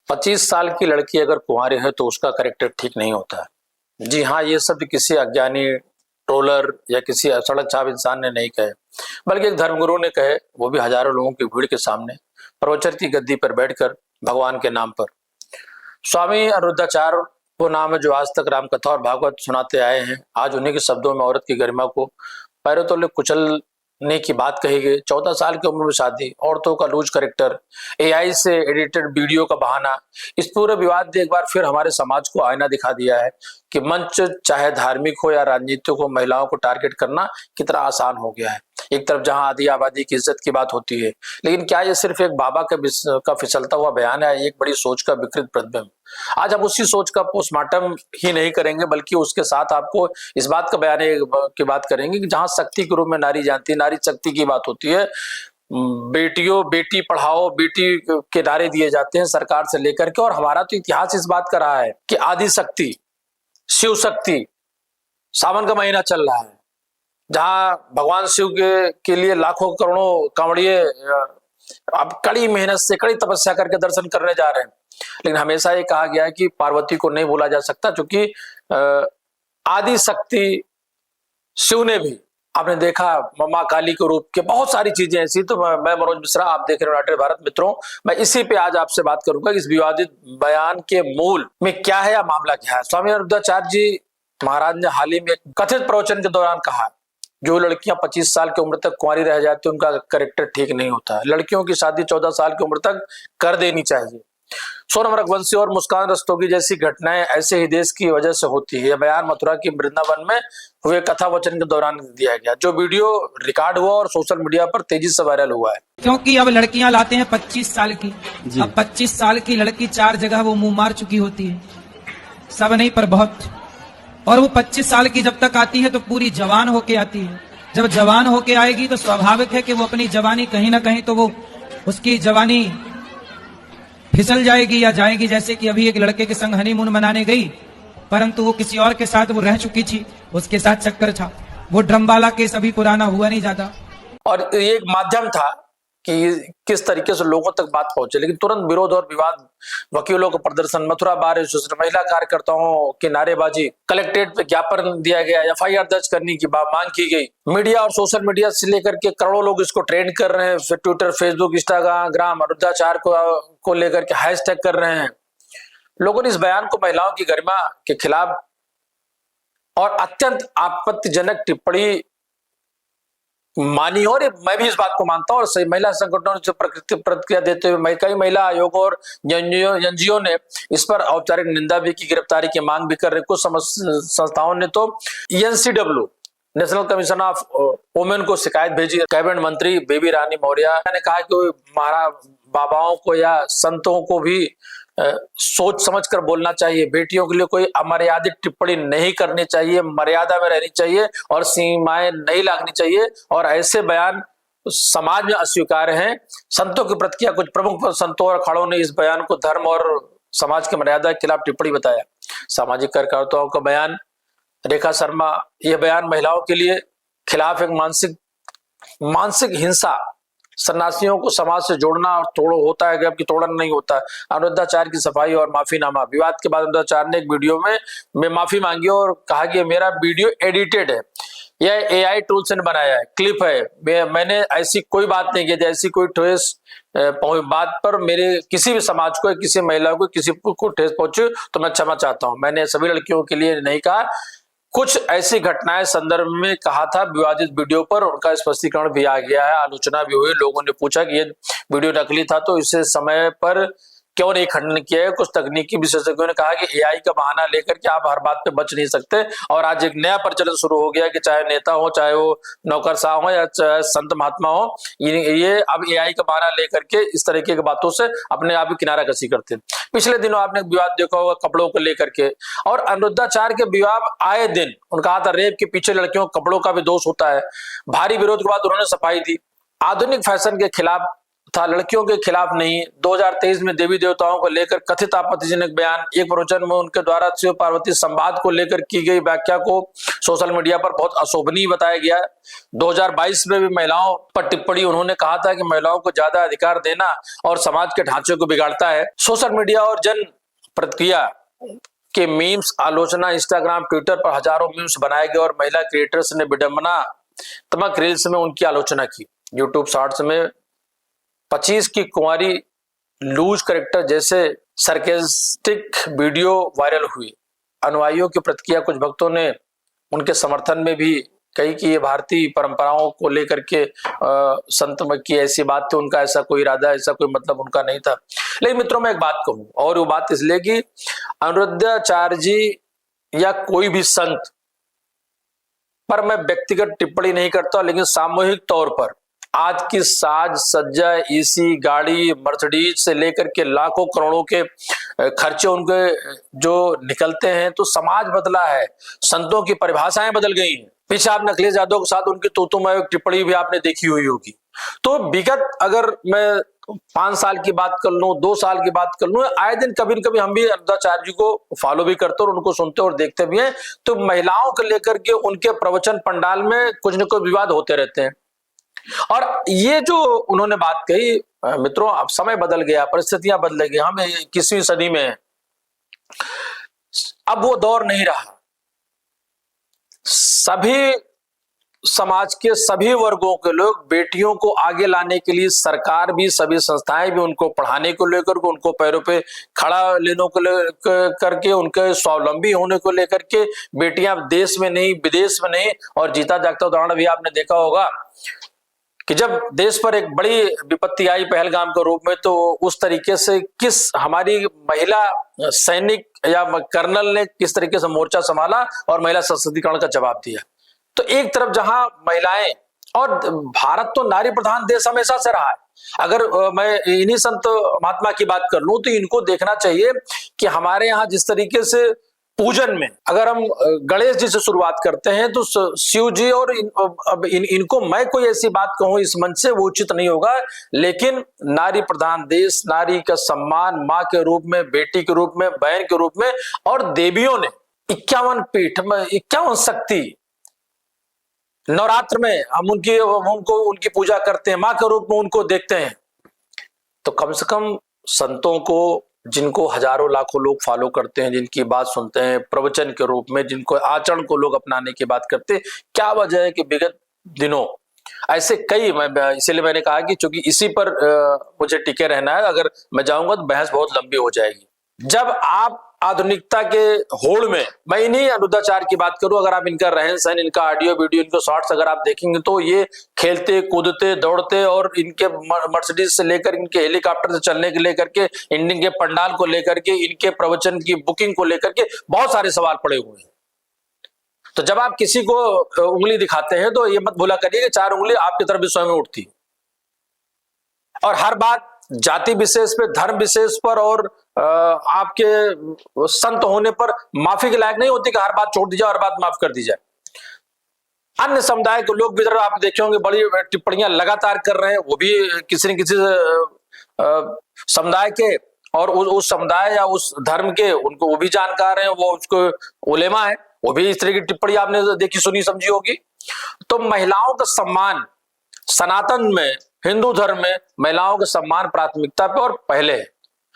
25 साल की लड़की अगर कुंवारी है तो उसका कैरेक्टर ठीक नहीं होता है। जी हाँ, ये शब्द किसी अज्ञानी ट्रोलर या किसी सड़क छाप इंसान ने नहीं कहे, बल्कि एक धर्मगुरु ने कहे, वो भी हजारों लोगों की भीड़ के सामने प्रवचन की गद्दी पर बैठकर भगवान के नाम पर। स्वामी अनिरुद्धाचार्य वो नाम है जो आज तक रामकथा और भागवत सुनाते आए हैं। आज उन्हीं के शब्दों में औरत की गरिमा को पैरों तले कुचलने की बात कही गई। 14 साल की उम्र में शादी, औरतों का लूज करेक्टर, एआई से एडिटेड वीडियो का बहाना, इस पूरे विवाद ने एक बार फिर हमारे समाज को आईना दिखा दिया है कि मंच चाहे धार्मिक हो या राजनीतिक हो, महिलाओं को टारगेट करना कितना आसान हो गया है। एक तरफ जहां आधी आबादी की इज्जत की बात होती है, लेकिन क्या ये सिर्फ एक बाबा का फिसलता हुआ बयान है? एक बड़ी सोच का विकृत प्रतिबिंब। आज हम उसी सोच का पोस्टमार्टम ही नहीं करेंगे, बल्कि उसके साथ आपको इस बात का बयान की बात करेंगे कि जहां शक्ति के रूप में नारी जानती है, नारी शक्ति की बात होती है, बेटियों बेटी पढ़ाओ बेटी के नारे दिए जाते हैं सरकार से लेकर के। और हमारा तो इतिहास इस बात का रहा है कि आदि शक्ति, शिव शक्ति, सावन का महीना चल रहा है, जहां भगवान शिव के लिए लाखों करोड़ों कांवड़िए अब कड़ी मेहनत से, कड़ी तपस्या करके दर्शन करने जा रहे हैं। लेकिन हमेशा ये कहा गया है कि पार्वती को नहीं भूला जा सकता, क्योंकि आदि शक्ति शिव ने भी, आपने देखा मां काली के रूप के बहुत सारी चीजें ऐसी। तो मैं मनोज मिश्रा, आप देख रहे हो यूनाइटेड भारत। मित्रों, मैं इसी पे आज आपसे बात करूंगा कि इस विवादित बयान के मूल में क्या है या मामला क्या है। स्वामी अनिरुद्धाचार्य जी महाराज ने हाल ही में एक कथित प्रवचन के दौरान कहा, जो लड़कियां 25 साल की उम्र तक कुंवारी रह जाती है उनका कैरेक्टर ठीक नहीं होता है। लड़कियों की शादी 14 साल की उम्र तक कर देनी चाहिए। सोनम रघुवंशी और मुस्कान रस्तोगी जैसी घटनाएं ऐसे ही देश की वजह से होती है। यह बयान मथुरा की वृंदावन में हुए कथा वचन के दौरान दिया गया, जो वीडियो रिकॉर्ड हुआ और सोशल मीडिया पर तेजी से वायरल हुआ है। क्योंकि अब लड़कियां लाते हैं 25 साल की। अब 25 साल की लड़की 4 जगह वो मुंह मार चुकी होती है, सब नहीं पर बहुत। और वो 25 साल की जब तक आती है तो पूरी जवान होके आती है। जब जवान होके आएगी तो स्वाभाविक है कि वो अपनी जवानी कहीं ना कहीं तो वो उसकी जवानी फिसल जाएगी या जाएगी। जैसे कि अभी एक लड़के के संग हनीमून मनाने गई, परंतु वो किसी और के साथ वो रह चुकी थी, उसके साथ चक्कर था। वो ड्रमवाला केस अभी पुराना हुआ नहीं ज्यादा। और ये एक माध्यम था कि किस तरीके से लोगों तक बात पहुंचे, लेकिन तुरंत विरोध और विवाद, वकीलों का प्रदर्शन, मथुरा बार एसोसिएशन, महिला कार्यकर्ताओं की नारेबाजी, कलेक्ट्रेट पे ज्ञापन दिया गया, एफआईआर दर्ज करने की मांग की गई। मीडिया और सोशल मीडिया से लेकर के करोड़ों लोग इसको ट्रेंड कर रहे हैं, फिर ट्विटर, फेसबुक, इंस्टाग्राम अनिरुद्धाचार्य को लेकर के हैशटैग कर रहे हैं। लोगों ने इस बयान को महिलाओं की गरिमा के खिलाफ और अत्यंत आपत्तिजनक टिप्पणी मानी। और मैं भी इस बात को मानता हूं, और सही महिला संगठनों ने प्रतिक्रिया देते हुए कई महिला आयोग और एनजीओ ने इस पर औपचारिक निंदा भी की, गिरफ्तारी की मांग भी कर रहे। कुछ संस्थाओं ने तो NCW, national commission of women को शिकायत भेजी। कैबिनेट मंत्री बेबी रानी मौर्य ने कहा कि बाबाओं को या संतों को भी सोच समझकर बोलना चाहिए, बेटियों के लिए कोई अमर्यादित टिप्पणी नहीं करनी चाहिए, मर्यादा में रहनी चाहिए और सीमाएं नहीं लागनी चाहिए। और ऐसे बयान समाज में अस्वीकार्य हैं। संतों की प्रतिक्रिया, कुछ प्रमुख संतों और अखाड़ों ने इस बयान को धर्म और समाज की मर्यादा के खिलाफ टिप्पणी बताया। सामाजिक कार्यकर्ताओं का बयान, रेखा शर्मा, यह बयान महिलाओं के लिए खिलाफ एक मानसिक हिंसा, सन्यासियों को समाज से जोड़ना और तोड़ो होता है, जबकि तोड़ना नहीं होता। अनिरुद्धाचार्य की सफाई और माफीनामा। विवाद के बाद अनिरुद्धाचार्य ने एक वीडियो में माफी मांगी और कहा कि मेरा वीडियो एडिटेड है, यह एआई टूल से बनाया है, क्लिप है, मैंने ऐसी कोई बात नहीं की थी, ऐसी कोई ठोस बात पर मेरे किसी भी समाज को, किसी महिला को, किसी को ठेस पहुंचे तो मैं क्षमा चाहता हूं। मैंने सभी लड़कियों के लिए नहीं कहा, कुछ ऐसी घटनाएं संदर्भ में कहा था विवादित वीडियो पर। उनका स्पष्टीकरण भी आ गया है, आलोचना भी हुई। लोगों ने पूछा कि ये वीडियो नकली था तो इसे समय पर क्यों नहीं खंडन किया है। कुछ तकनीकी विशेषज्ञों ने कहा कि एआई का बहाना लेकर के आप हर बात पे बच नहीं सकते। और आज एक नया प्रचलन शुरू हो गया कि चाहे नेता हो, चाहे वो नौकरशाह हो या चाहे संत महात्मा हो, ये अब एआई का बहाना लेकर के इस तरीके की बातों से अपने आप ही किनारा कसी करते हैं। पिछले दिनों आपने विवाद देखा होगा कपड़ों को लेकर के, और अनिरुद्धाचार्य के विवाद आए दिन। उनका कहा था रेप के पीछे लड़कियों कपड़ों का भी दोष होता है। भारी विरोध के बाद उन्होंने सफाई दी। आधुनिक फैशन के खिलाफ था, लड़कियों के खिलाफ नहीं। 2023 में देवी देवताओं को लेकर कथित आपत्तिजनक बयान, एक प्रवचन में उनके द्वारा शिव पार्वती संवाद को लेकर की गई व्याख्या को सोशल मीडिया पर बहुत अशोभनीय बताया गया। 2022 में भी महिलाओं पर टिप्पणी, उन्होंने कहा था कि महिलाओं को ज्यादा अधिकार देना और समाज के ढांचे को बिगाड़ता है। सोशल मीडिया और जन प्रतिक्रिया के मीम्स, आलोचना, इंस्टाग्राम, ट्विटर पर हजारों मीम्स बनाए गए और महिला क्रिएटर्स ने विडंबनात्मक रील्स में उनकी आलोचना की। यूट्यूब शॉर्ट्स में 25 की कुंवारी लूज कैरेक्टर जैसे सरकेस्टिक वीडियो वायरल हुई। अनुयायियों की प्रतिक्रिया, कुछ भक्तों ने उनके समर्थन में भी कही कि ये भारतीय परंपराओं को लेकर के संत की ऐसी बात थी, उनका ऐसा कोई इरादा, ऐसा कोई मतलब उनका नहीं था। लेकिन मित्रों, मैं एक बात कहूं, और वो बात इसलिए कि अनिरुद्धाचार्य जी या कोई भी संत पर मैं व्यक्तिगत टिप्पणी नहीं करता, लेकिन सामूहिक तौर पर आज की साज सज्जा, एसी गाड़ी, मर्सिडीज से लेकर के लाखों करोड़ों के खर्चे उनके जो निकलते हैं, तो समाज बदला है, संतों की परिभाषाएं बदल गई हैं। पीछे आप अखिलेश यादव के साथ उनकी तोतों में टिप्पणी भी आपने देखी हुई होगी। तो विगत अगर मैं 5 साल की बात कर लूं, 2 साल की बात कर लूं, आए दिन कभी न कभी हम भी अनिरुद्धाचार्य जी को फॉलो भी करते और उनको सुनते और देखते भी हैं। तो महिलाओं को लेकर के उनके प्रवचन पंडाल में कुछ न कुछ विवाद होते रहते हैं। और ये जो उन्होंने बात कही, मित्रों, अब समय बदल गया, परिस्थितियां बदल गई, हम 21वीं सदी में हैं। अब वो दौर नहीं रहा। सभी समाज के सभी वर्गों के लोग बेटियों को आगे लाने के लिए, सरकार भी, सभी संस्थाएं भी उनको पढ़ाने को लेकर, उनको पैरों पे खड़ा लेने को करके, उनके स्वावलंबी होने को लेकर के, बेटियां देश में नहीं विदेश में नहीं। और जीता जागता उदाहरण भी आपने देखा होगा कि जब देश पर एक बड़ी विपत्ति आई पहलगाम के रूप में, तो उस तरीके से किस हमारी महिला सैनिक या कर्नल ने किस तरीके से मोर्चा संभाला और महिला सशक्तिकरण का जवाब दिया। तो एक तरफ जहां महिलाएं, और भारत तो नारी प्रधान देश हमेशा से रहा है। अगर मैं इन्हीं संत महात्मा की बात कर लूं, तो इनको देखना चाहिए कि हमारे यहाँ जिस तरीके से पूजन में, अगर हम गणेश जी से शुरुआत करते हैं, तो शिव जी, और इनको मैं कोई ऐसी बात कहूं इस मंच से, वो उचित नहीं होगा। लेकिन नारी प्रधान देश, नारी का सम्मान माँ के रूप में, बेटी के रूप में, बहन के रूप में, और देवियों ने 51 पीठ में 51 शक्ति, नवरात्र में हम उनकी पूजा करते हैं, माँ के रूप में उनको देखते हैं। तो कम से कम संतों को, जिनको हजारों लाखों लोग फॉलो करते हैं, जिनकी बात सुनते हैं प्रवचन के रूप में, जिनको आचरण को लोग अपनाने की बात करते हैं, क्या वजह है कि विगत दिनों ऐसे कई, इसीलिए मैंने कहा कि चूंकि इसी पर मुझे टिके रहना है, अगर मैं जाऊंगा तो बहस बहुत लंबी हो जाएगी। जब आप आधुनिकता के होड़ में, मैं इन्हीं अनिरुद्धाचार्य की बात करूं, अगर आप इनका रहन सहन, इनका ऑडियो वीडियो, इनको शॉर्ट्स अगर आप देखेंगे, तो ये खेलते कूदते दौड़ते, और इनके मर्सिडीज से लेकर, इनके हेलीकॉप्टर से चलने के लेकर के, इनके पंडाल को लेकर के, इनके प्रवचन की बुकिंग को लेकर के बहुत सारे सवाल पड़े हुए हैं। तो जब आप किसी को उंगली दिखाते हैं, तो ये मत भूला करिए कि 4 उंगली आपकी तरफ भी स्वयं उठती, और हर बात जाति विशेष पे, धर्म विशेष पर, और आपके संत होने पर माफी के लायक नहीं होती कि हर बात छोड़ दी जाए, हर बात माफ कर दी जाए। अन्य समुदाय के लोग भी इधर आप देखे होंगे बड़ी टिप्पणियां लगातार कर रहे हैं, वो भी किसी न किसी समुदाय के, और उस समुदाय या उस धर्म के, उनको वो भी जानकार हैं, वो उसको उलेमा है, वो भी इस तरह की टिप्पणी आपने देखी सुनी समझी होगी। तो महिलाओं का सम्मान, सनातन में, हिंदू धर्म में महिलाओं का सम्मान प्राथमिकता पे और पहले है।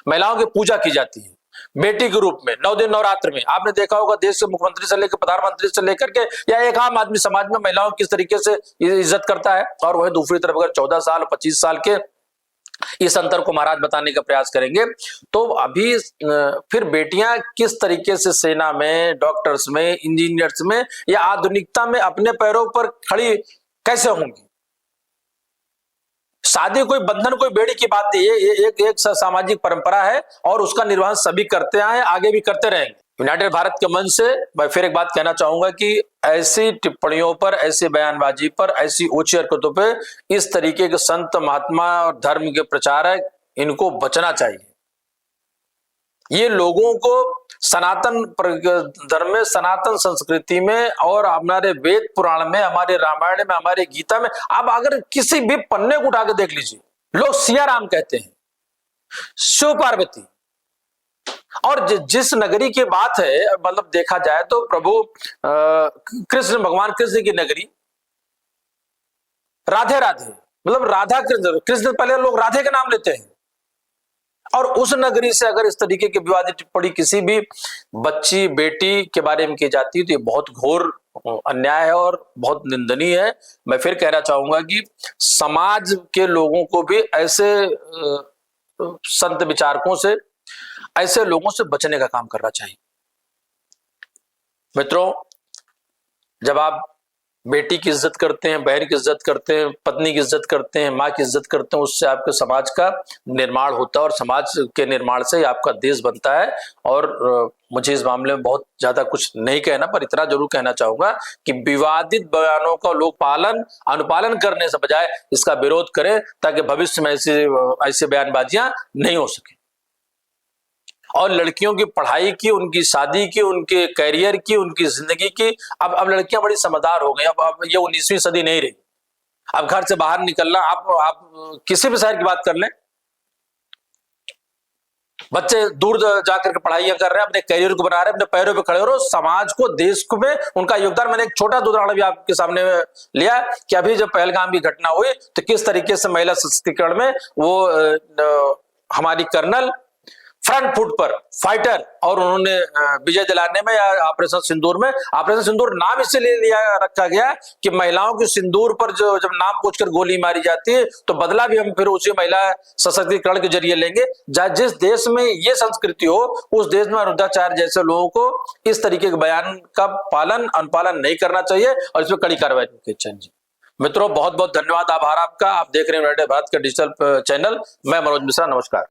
महिलाओं की पूजा की जाती है बेटी के रूप में। 9 दिन नवरात्र में आपने देखा होगा, देश के मुख्यमंत्री से लेकर प्रधानमंत्री से लेकर के, या एक आम आदमी समाज में महिलाओं की किस तरीके से इज्जत करता है। और वही दूसरी तरफ अगर 14 साल 25 साल के इस अंतर को महाराज बताने का प्रयास करेंगे, तो अभी फिर बेटियां किस तरीके से सेना में, डॉक्टर्स में, इंजीनियर्स में, या आधुनिकता में अपने पैरों पर खड़ी कैसे होंगी। शादी कोई बंधन, कोई बेड़ी की बात नहीं है, ये एक सामाजिक परंपरा है, और उसका निर्वहन सभी करते आए, आगे भी करते रहेंगे। यूनाइटेड भारत के मंच से मैं फिर एक बात कहना चाहूंगा कि ऐसी टिप्पणियों पर, ऐसी बयानबाजी पर, ऐसी ऊंची हरकतों पे इस तरीके के संत महात्मा और धर्म के प्रचारक, इनको बचना चाहिए। ये लोगों को सनातन धर्म में, सनातन संस्कृति में, और हमारे वेद पुराण में, हमारे रामायण में, हमारे गीता में, आप अगर किसी भी पन्ने को उठा के देख लीजिए, लोग सिया राम कहते हैं, शिव पार्वती। और जिस नगरी की बात है, मतलब देखा जाए तो प्रभु कृष्ण, भगवान कृष्ण की नगरी, राधे राधे, मतलब राधा कृष्ण, कृष्ण पहले लोग राधे का नाम लेते हैं। और उस नगरी से अगर इस तरीके की विवादित टिप्पणी किसी भी बच्ची, बेटी के बारे में की जाती है तो ये बहुत घोर अन्याय है और बहुत निंदनीय है। मैं फिर कहना चाहूंगा कि समाज के लोगों को भी ऐसे संत विचारकों से, ऐसे लोगों से बचने का काम करना चाहिए। मित्रों, जब आप बेटी की इज्जत करते हैं, बहन की इज्जत करते हैं, पत्नी की इज्जत करते हैं, माँ की इज्जत करते हैं, उससे आपके समाज का निर्माण होता है और समाज के निर्माण से आपका देश बनता है। और मुझे इस मामले में बहुत ज्यादा कुछ नहीं कहना, पर इतना जरूर कहना चाहूंगा कि विवादित बयानों का लोग पालन अनुपालन करने से बजाय इसका विरोध करें, ताकि भविष्य में ऐसी बयानबाजियां नहीं हो सके। और लड़कियों की पढ़ाई की, उनकी शादी की, उनके कैरियर की, उनकी जिंदगी की, अब लड़कियां बड़ी समझदार हो गई। अब ये 19वीं सदी नहीं रही। अब घर से बाहर निकलना, आप किसी भी शहर की बात कर लें, बच्चे दूर जाकर के पढ़ाइयां कर रहे हैं, अपने कैरियर को बना रहे हैं, अपने पैरों पे खड़े हो रहे हैं, समाज को, देश को में उनका योगदान। मैंने एक छोटा उदाहरण भी आपके सामने लिया कि अभी जब पहलगाम की घटना हुई तो किस तरीके से महिला सशक्तिकरण में वो हमारी कर्नल फ्रंट फुट पर फाइटर, और उन्होंने विजय दिलाने में या ऑपरेशन सिंदूर में, ऑपरेशन सिंदूर नाम इसलिए लिया रखा गया कि महिलाओं के सिंदूर पर जो जब नाम पूछकर गोली मारी जाती है तो बदला भी हम फिर उसी महिला सशक्तिकरण के जरिए लेंगे। जिस देश में ये संस्कृति हो, उस देश में अरुणाचार्य जैसे लोगों को इस तरीके के बयान का पालन अनुपालन नहीं करना चाहिए और इसमें कड़ी कार्रवाई करनी चाहिए। मित्रों, बहुत बहुत धन्यवाद, आभार आपका। आप देख रहे हैं यूनाइटेड भारत का डिजिटल चैनल। मैं मनोज मिश्रा, नमस्कार।